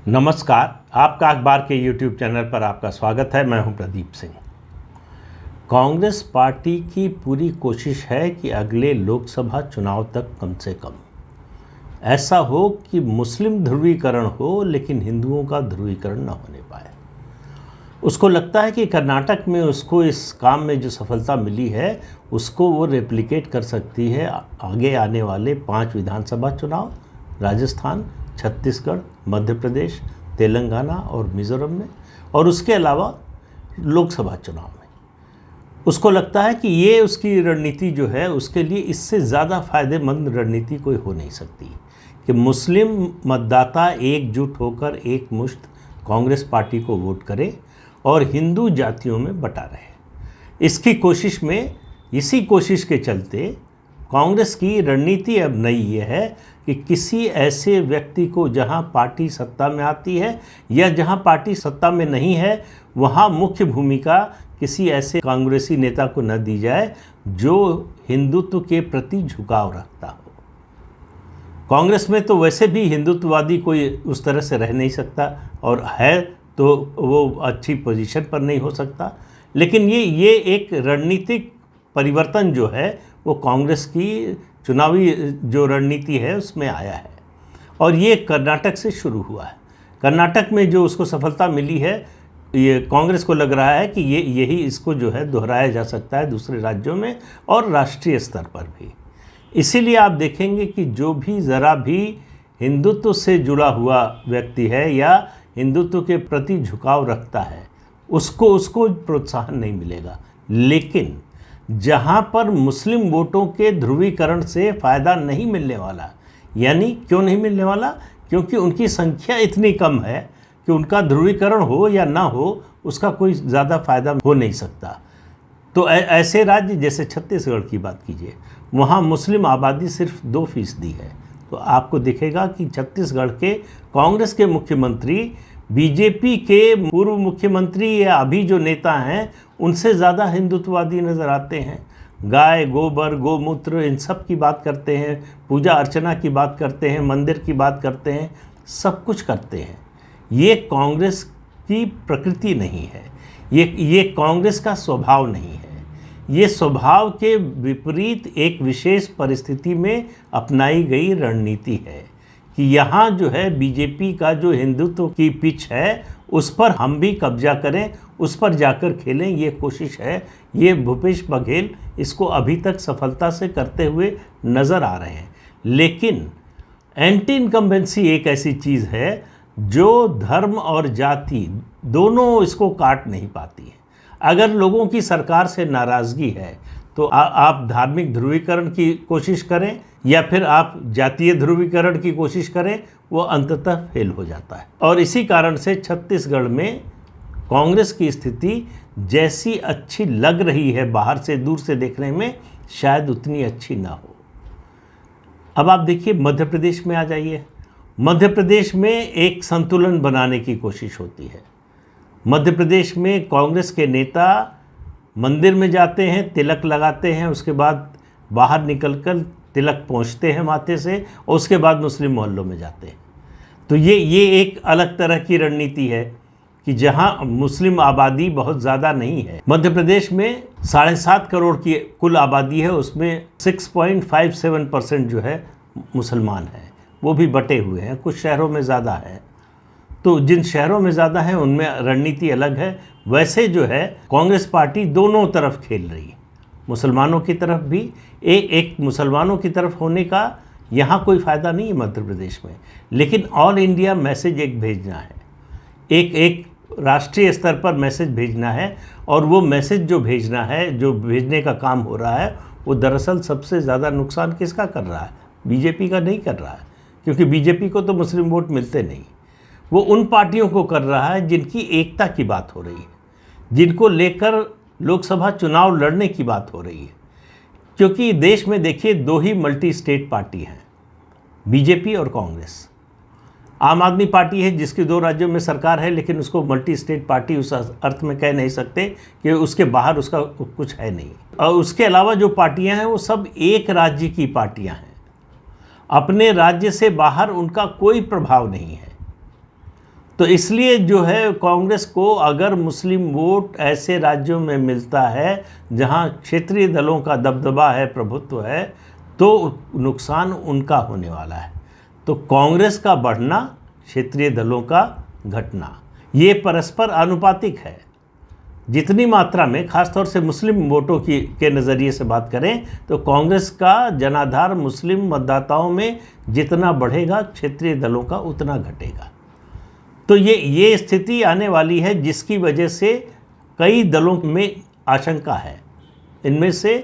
नमस्कार। आपका अखबार के YouTube चैनल पर आपका स्वागत है। मैं हूं प्रदीप सिंह। कांग्रेस पार्टी की पूरी कोशिश है कि अगले लोकसभा चुनाव तक कम से कम ऐसा हो कि मुस्लिम ध्रुवीकरण हो लेकिन हिंदुओं का ध्रुवीकरण न होने पाए। उसको लगता है कि कर्नाटक में उसको इस काम में जो सफलता मिली है उसको वो रेप्लिकेट कर सकती है आगे आने वाले 5 विधानसभा चुनाव, राजस्थान, छत्तीसगढ़, मध्य प्रदेश, तेलंगाना और मिज़ोरम में, और उसके अलावा लोकसभा चुनाव में। उसको लगता है कि ये उसकी रणनीति जो है उसके लिए इससे ज़्यादा फ़ायदेमंद रणनीति कोई हो नहीं सकती कि मुस्लिम मतदाता एकजुट होकर एक मुश्त कांग्रेस पार्टी को वोट करे और हिंदू जातियों में बटा रहे। इसी कोशिश के चलते कांग्रेस की रणनीति अब नई ये है कि किसी ऐसे व्यक्ति को जहां पार्टी सत्ता में आती है या जहां पार्टी सत्ता में नहीं है वहां मुख्य भूमिका किसी ऐसे कांग्रेसी नेता को न दी जाए जो हिंदुत्व के प्रति झुकाव रखता हो। कांग्रेस में तो वैसे भी हिंदुत्ववादी कोई उस तरह से रह नहीं सकता, और है तो वो अच्छी पोजीशन पर नहीं हो सकता। लेकिन ये एक रणनीतिक परिवर्तन जो है वो कांग्रेस की चुनावी जो रणनीति है उसमें आया है, और ये कर्नाटक से शुरू हुआ है। कर्नाटक में जो उसको सफलता मिली है, ये कांग्रेस को लग रहा है कि यही इसको जो है दोहराया जा सकता है दूसरे राज्यों में और राष्ट्रीय स्तर पर भी। इसीलिए आप देखेंगे कि जो भी ज़रा भी हिंदुत्व से जुड़ा हुआ व्यक्ति है या हिंदुत्व के प्रति झुकाव रखता है उसको प्रोत्साहन नहीं मिलेगा। लेकिन जहां पर मुस्लिम वोटों के ध्रुवीकरण से फ़ायदा नहीं मिलने वाला, यानी क्यों नहीं मिलने वाला? क्योंकि उनकी संख्या इतनी कम है कि उनका ध्रुवीकरण हो या ना हो उसका कोई ज़्यादा फ़ायदा हो नहीं सकता। तो ऐसे राज्य जैसे छत्तीसगढ़ की बात कीजिए, वहाँ मुस्लिम आबादी सिर्फ 2% है। तो आपको दिखेगा कि छत्तीसगढ़ के कांग्रेस के मुख्यमंत्री बीजेपी के पूर्व मुख्यमंत्री या अभी जो नेता हैं उनसे ज़्यादा हिंदुत्ववादी नज़र आते हैं। गाय, गोबर, गोमूत्र इन सब की बात करते हैं, पूजा अर्चना की बात करते हैं, मंदिर की बात करते हैं, सब कुछ करते हैं। ये कांग्रेस की प्रकृति नहीं है, ये कांग्रेस का स्वभाव नहीं है। ये स्वभाव के विपरीत एक विशेष परिस्थिति में अपनाई गई रणनीति है कि यहाँ जो है बीजेपी का जो हिंदुत्व की पिच है उस पर हम भी कब्जा करें, उस पर जाकर खेलें, ये कोशिश है। ये भूपेश बघेल इसको अभी तक सफलता से करते हुए नज़र आ रहे हैं। लेकिन एंटी इनकम्बेंसी एक ऐसी चीज़ है जो धर्म और जाति दोनों इसको काट नहीं पाती है। अगर लोगों की सरकार से नाराज़गी है तो आप धार्मिक ध्रुवीकरण की कोशिश करें या फिर आप जातीय ध्रुवीकरण की कोशिश करें, वो अंततः फेल हो जाता है। और इसी कारण से छत्तीसगढ़ में कांग्रेस की स्थिति जैसी अच्छी लग रही है बाहर से दूर से देखने में, शायद उतनी अच्छी ना हो। अब आप देखिए मध्य प्रदेश में आ जाइए। मध्य प्रदेश में एक संतुलन बनाने की कोशिश होती है। मध्य प्रदेश में कांग्रेस के नेता मंदिर में जाते हैं, तिलक लगाते हैं, उसके बाद बाहर निकलकर तिलक पहुँचते हैं माथे से, और उसके बाद मुस्लिम मोहल्लों में जाते हैं। तो ये एक अलग तरह की रणनीति है कि जहां मुस्लिम आबादी बहुत ज़्यादा नहीं है। मध्य प्रदेश में 7.5 करोड़ की कुल आबादी है, उसमें 6.57% जो है मुसलमान हैं, वो भी बटे हुए हैं, कुछ शहरों में ज़्यादा है। तो जिन शहरों में ज़्यादा है उनमें रणनीति अलग है। वैसे जो है कांग्रेस पार्टी दोनों तरफ खेल रही है, मुसलमानों की तरफ भी। एक मुसलमानों की तरफ होने का यहाँ कोई फ़ायदा नहीं है मध्य प्रदेश में, लेकिन ऑल इंडिया मैसेज एक भेजना है, एक राष्ट्रीय स्तर पर मैसेज भेजना है। और वो मैसेज जो भेजना है, जो भेजने का काम हो रहा है, वो दरअसल सबसे ज़्यादा नुकसान किसका कर रहा है? बीजेपी का नहीं कर रहा है, क्योंकि बीजेपी को तो मुस्लिम वोट मिलते नहीं। वो उन पार्टियों को कर रहा है जिनकी एकता की बात हो रही है, जिनको लेकर लोकसभा चुनाव लड़ने की बात हो रही है। क्योंकि देश में देखिए 2 ही मल्टी स्टेट पार्टी हैं, बीजेपी और कांग्रेस। आम आदमी पार्टी है जिसकी 2 राज्यों में सरकार है, लेकिन उसको मल्टी स्टेट पार्टी उस अर्थ में कह नहीं सकते कि उसके बाहर उसका कुछ है नहीं। और उसके अलावा जो पार्टियां हैं वो सब एक राज्य की पार्टियां हैं, अपने राज्य से बाहर उनका कोई प्रभाव नहीं है। तो इसलिए जो है कांग्रेस को अगर मुस्लिम वोट ऐसे राज्यों में मिलता है जहां क्षेत्रीय दलों का दबदबा है, प्रभुत्व है, तो नुकसान उनका होने वाला है। तो कांग्रेस का बढ़ना, क्षेत्रीय दलों का घटना, ये परस्पर आनुपातिक है। जितनी मात्रा में, खासतौर से मुस्लिम वोटों के नज़रिए से बात करें तो कांग्रेस का जनाधार मुस्लिम मतदाताओं में जितना बढ़ेगा, क्षेत्रीय दलों का उतना घटेगा। तो ये स्थिति आने वाली है जिसकी वजह से कई दलों में आशंका है। इनमें से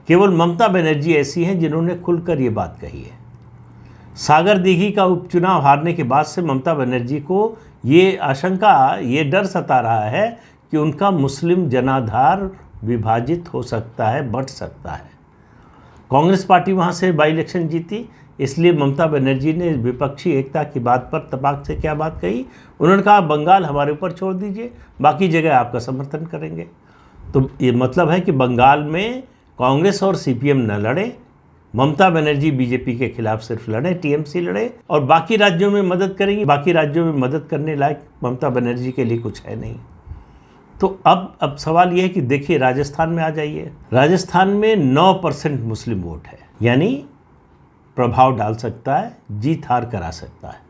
केवल ममता बनर्जी ऐसी हैं जिन्होंने खुलकर ये बात कही है। सागर दीघी का उपचुनाव हारने के बाद से ममता बनर्जी को ये आशंका, ये डर सता रहा है कि उनका मुस्लिम जनाधार विभाजित हो सकता है, बंट सकता है। कांग्रेस पार्टी वहाँ से बाई इलेक्शन जीती, इसलिए ममता बनर्जी ने विपक्षी एकता की बात पर तपाक से क्या बात कही, उन्होंने कहा बंगाल हमारे ऊपर छोड़ दीजिए, बाकी जगह आपका समर्थन करेंगे। तो ये मतलब है कि बंगाल में कांग्रेस और सीपीएम न लड़े, ममता बनर्जी बीजेपी के खिलाफ सिर्फ लड़े, टीएमसी लड़े, और बाकी राज्यों में मदद करेंगी। बाकी राज्यों में मदद करने लायक ममता बनर्जी के लिए कुछ है नहीं। तो अब सवाल यह है कि देखिए, राजस्थान में आ जाइए। राजस्थान में 9% मुस्लिम वोट है, यानी प्रभाव डाल सकता है, जीत हार करा सकता है।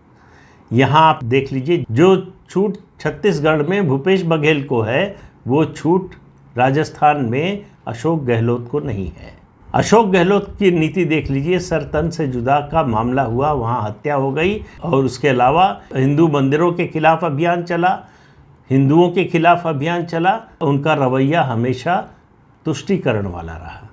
यहाँ आप देख लीजिए, जो छूट छत्तीसगढ़ में भूपेश बघेल को है, वो छूट राजस्थान में अशोक गहलोत को नहीं है। अशोक गहलोत की नीति देख लीजिए, सर तन से जुदा का मामला हुआ, वहाँ हत्या हो गई, और उसके अलावा हिंदू मंदिरों के खिलाफ अभियान चला, हिंदुओं के खिलाफ अभियान चला। उनका रवैया हमेशा तुष्टीकरण वाला रहा।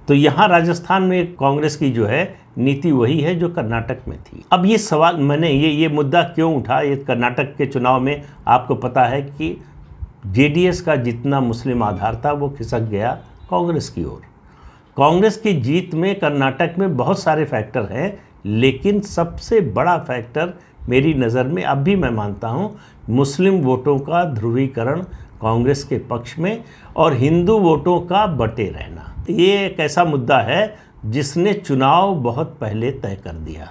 तो यहाँ राजस्थान में कांग्रेस की जो है नीति वही है जो कर्नाटक में थी। अब ये सवाल, मैंने ये मुद्दा क्यों उठा, ये कर्नाटक के चुनाव में आपको पता है कि जेडीएस का जितना मुस्लिम आधार था वो खिसक गया कांग्रेस की ओर। कांग्रेस की जीत में कर्नाटक में बहुत सारे फैक्टर हैं, लेकिन सबसे बड़ा फैक्टर मेरी नज़र में अब भी मैं मानता हूँ मुस्लिम वोटों का ध्रुवीकरण कांग्रेस के पक्ष में और हिंदू वोटों का बटे रहना। ये एक ऐसा मुद्दा है जिसने चुनाव बहुत पहले तय कर दिया,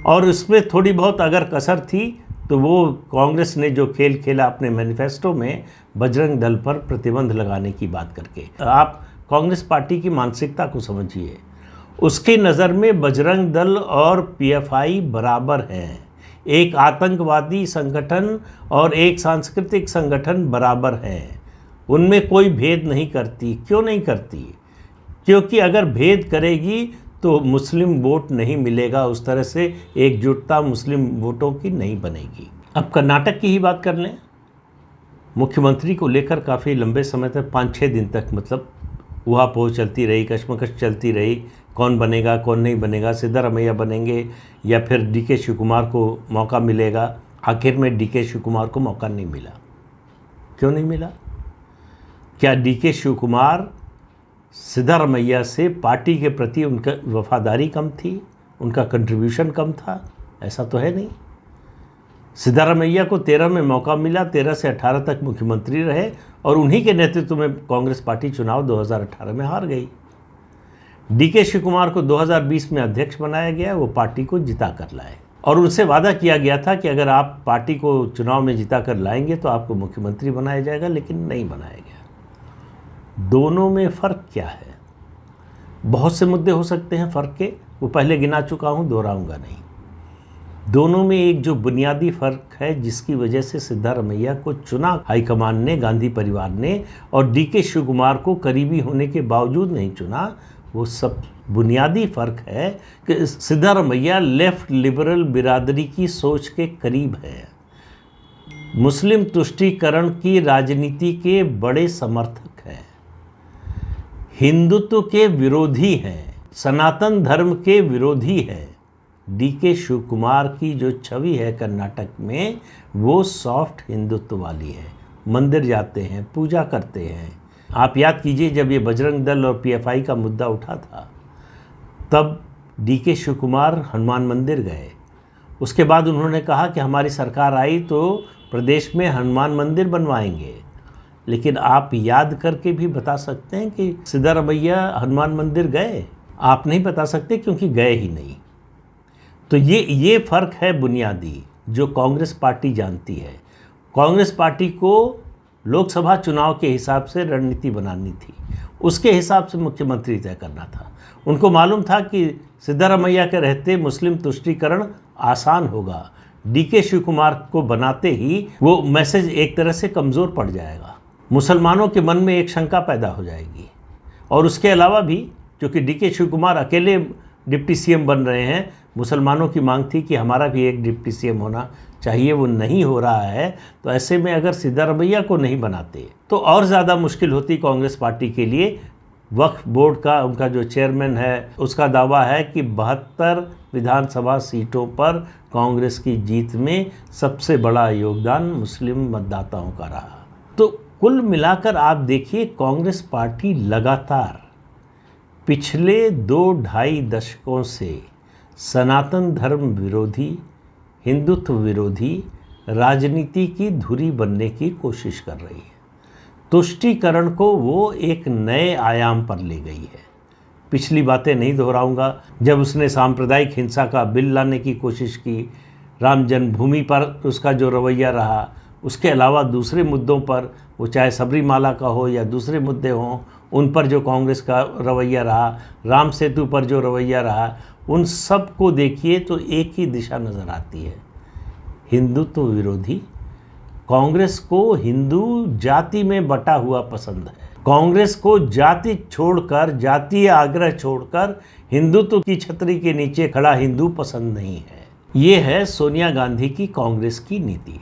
और उसमें थोड़ी बहुत अगर कसर थी तो वो कांग्रेस ने जो खेल खेला अपने मैनिफेस्टो में बजरंग दल पर प्रतिबंध लगाने की बात करके। आप कांग्रेस पार्टी की मानसिकता को समझिए, उसकी नज़र में बजरंग दल और पीएफआई बराबर हैं। एक आतंकवादी संगठन और एक सांस्कृतिक संगठन बराबर हैं, उनमें कोई भेद नहीं करती। क्यों नहीं करती? क्योंकि अगर भेद करेगी तो मुस्लिम वोट नहीं मिलेगा, उस तरह से एकजुटता मुस्लिम वोटों की नहीं बनेगी। अब कर्नाटक की ही बात कर लें। मुख्यमंत्री को लेकर काफ़ी लंबे समय तक, 5-6 दिन तक, मतलब उहापोह चलती रही, कश्मकश चलती रही, कौन बनेगा कौन नहीं बनेगा, सिद्धारमैया बनेंगे या फिर डीके शिवकुमार को मौका मिलेगा। आखिर में डीके शिवकुमार को मौका नहीं मिला। क्यों नहीं मिला? क्या डीके शिवकुमार सिद्धारमैया से पार्टी के प्रति उनका वफादारी कम थी, उनका कंट्रीब्यूशन कम था? ऐसा तो है नहीं। सिद्धारमैया को 13 में मौका मिला, 13 से 18 तक मुख्यमंत्री रहे, और उन्हीं के नेतृत्व में कांग्रेस पार्टी चुनाव 2018 में हार गई। डीके शिवकुमार को 2020 में अध्यक्ष बनाया गया, वो पार्टी को जिता कर लाए, और उनसे वादा किया गया था कि अगर आप पार्टी को चुनाव में जिता कर लाएंगे तो आपको मुख्यमंत्री बनाया जाएगा, लेकिन नहीं बनाया गया। दोनों में फ़र्क क्या है? बहुत से मुद्दे हो सकते हैं फ़र्क के, वो पहले गिना चुका हूँ, दोहराऊंगा नहीं। दोनों में एक जो बुनियादी फ़र्क है जिसकी वजह से सिद्धारमैया को चुना हाईकमान ने, गांधी परिवार ने, और डीके शिवकुमार को करीबी होने के बावजूद नहीं चुना, वो सब बुनियादी फ़र्क है कि सिद्धारमैया लेफ्ट लिबरल बिरादरी की सोच के करीब है, मुस्लिम तुष्टीकरण की राजनीति के बड़े समर्थक हैं, हिंदुत्व के विरोधी हैं, सनातन धर्म के विरोधी हैं। डीके शिवकुमार की जो छवि है कर्नाटक में, वो सॉफ्ट हिंदुत्व वाली है। मंदिर जाते हैं, पूजा करते हैं। आप याद कीजिए, जब ये बजरंग दल और पीएफआई का मुद्दा उठा था, तब डीके शिवकुमार हनुमान मंदिर गए। उसके बाद उन्होंने कहा कि हमारी सरकार आई तो प्रदेश में हनुमान मंदिर बनवाएंगे। लेकिन आप याद करके भी बता सकते हैं कि सिद्धारमैया हनुमान मंदिर गए? आप नहीं बता सकते, क्योंकि गए ही नहीं। तो ये फ़र्क है बुनियादी। जो कांग्रेस पार्टी जानती है। कांग्रेस पार्टी को लोकसभा चुनाव के हिसाब से रणनीति बनानी थी, उसके हिसाब से मुख्यमंत्री तय करना था। उनको मालूम था कि सिद्धारमैया के रहते मुस्लिम तुष्टीकरण आसान होगा, डीके शिव कुमार को बनाते ही वो मैसेज एक तरह से कमज़ोर पड़ जाएगा, मुसलमानों के मन में एक शंका पैदा हो जाएगी। और उसके अलावा भी क्योंकि डीके शिव कुमार अकेले डिप्टी सीएम बन रहे हैं, मुसलमानों की मांग थी कि हमारा भी एक डिप्टी सीएम होना चाहिए, वो नहीं हो रहा है। तो ऐसे में अगर सिद्धारमैया को नहीं बनाते तो और ज़्यादा मुश्किल होती कांग्रेस पार्टी के लिए। वक्फ बोर्ड का उनका जो चेयरमैन है उसका दावा है कि 72 विधानसभा सीटों पर कांग्रेस की जीत में सबसे बड़ा योगदान मुस्लिम मतदाताओं का रहा। तो कुल मिलाकर आप देखिए, कांग्रेस पार्टी लगातार पिछले 2-2.5 दशकों से सनातन धर्म विरोधी, हिंदुत्व विरोधी राजनीति की धुरी बनने की कोशिश कर रही है। तुष्टीकरण को वो एक नए आयाम पर ले गई है। पिछली बातें नहीं दोहराऊंगा, जब उसने सांप्रदायिक हिंसा का बिल लाने की कोशिश की, राम जन्मभूमि पर उसका जो रवैया रहा, उसके अलावा दूसरे मुद्दों पर, वो चाहे सबरीमाला का हो या दूसरे मुद्दे हों, उन पर जो कांग्रेस का रवैया रहा, राम सेतु पर जो रवैया रहा, उन सब को देखिए तो एक ही दिशा नज़र आती है, हिंदुत्व विरोधी। कांग्रेस को हिंदू जाति में बटा हुआ पसंद है। कांग्रेस को जाति छोड़कर, जातीय आग्रह छोड़कर हिंदुत्व की छतरी के नीचे खड़ा हिंदू पसंद नहीं है। ये है सोनिया गांधी की कांग्रेस की नीति,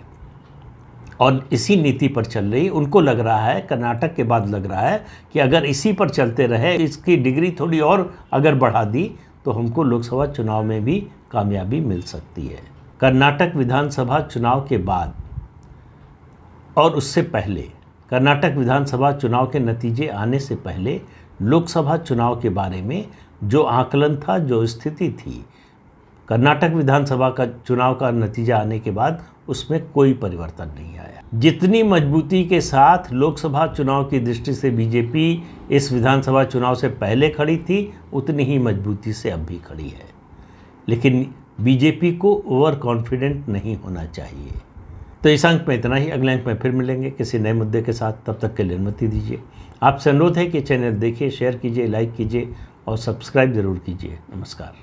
और इसी नीति पर चल रही। उनको लग रहा है, कर्नाटक के बाद लग रहा है कि अगर इसी पर चलते रहे, इसकी डिग्री थोड़ी और अगर बढ़ा दी तो हमको लोकसभा चुनाव में भी कामयाबी मिल सकती है। कर्नाटक विधानसभा चुनाव के बाद और उससे पहले, कर्नाटक विधानसभा चुनाव के नतीजे आने से पहले लोकसभा चुनाव के बारे में जो आकलन था, जो स्थिति थी, कर्नाटक विधानसभा का चुनाव का नतीजा आने के बाद उसमें कोई परिवर्तन नहीं आया। जितनी मजबूती के साथ लोकसभा चुनाव की दृष्टि से बीजेपी इस विधानसभा चुनाव से पहले खड़ी थी, उतनी ही मजबूती से अब भी खड़ी है। लेकिन बीजेपी को ओवर कॉन्फिडेंट नहीं होना चाहिए। तो इस अंक में इतना ही। अगले अंक में फिर मिलेंगे किसी नए मुद्दे के साथ। तब तक के लिए अनुमति दीजिए। आपसे अनुरोध है कि चैनल देखिए, शेयर कीजिए, लाइक कीजिए और सब्सक्राइब ज़रूर कीजिए। नमस्कार।